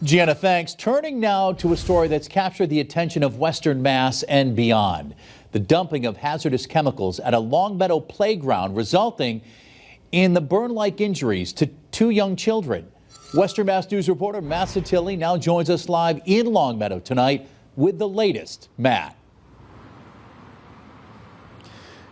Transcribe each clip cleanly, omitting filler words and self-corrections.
Gianna, thanks. Turning now to a story that's captured the attention of Western Mass and beyond. The dumping of hazardous chemicals at a Longmeadow playground resulting in the burn-like injuries to two young children. Western Mass News reporter Matt Satilli now joins us live in Longmeadow tonight with the latest. Matt.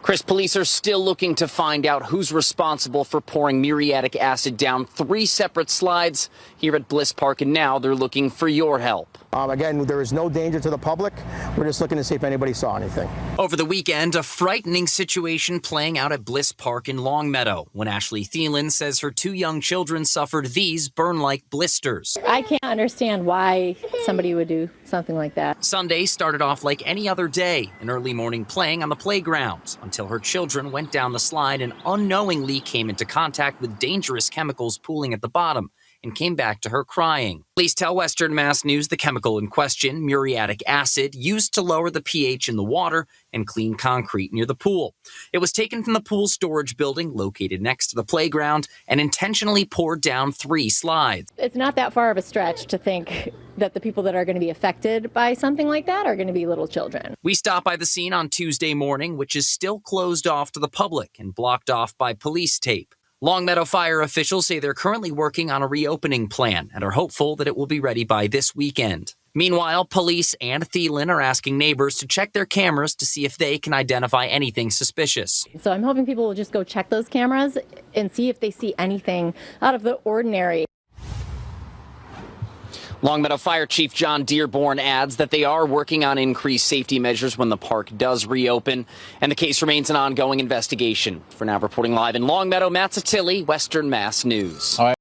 Chris, police are still looking to find out who's responsible for pouring muriatic acid down 3 separate slides here at Bliss Park, and now they're looking for your help. Again, there is no danger to the public. We're just looking to see if anybody saw anything. Over the weekend, a frightening situation playing out at Bliss Park in Longmeadow when Ashley Thielen says her 2 young children suffered these burn-like blisters. I can't understand why somebody would do something like that. Sunday started off like any other day, an early morning playing on the playground, until her children went down the slide and unknowingly came into contact with dangerous chemicals pooling at the bottom and came back to her crying. Police tell Western Mass News the chemical in question, muriatic acid, used to lower the pH in the water and clean concrete near the pool. It was taken from the pool storage building located next to the playground and intentionally poured down 3 slides. It's not that far of a stretch to think that the people that are going to be affected by something like that are going to be little children. We stopped by the scene on Tuesday morning, which is still closed off to the public and blocked off by police tape. Longmeadow fire officials say they're currently working on a reopening plan and are hopeful that it will be ready by this weekend. Meanwhile, police and Thielen are asking neighbors to check their cameras to see if they can identify anything suspicious. So I'm hoping people will just go check those cameras and see if they see anything out of the ordinary. Longmeadow Fire Chief John Dearborn adds that they are working on increased safety measures when the park does reopen, and the case remains an ongoing investigation. For now, reporting live in Longmeadow, Matt Satilli, Western Mass News. All right.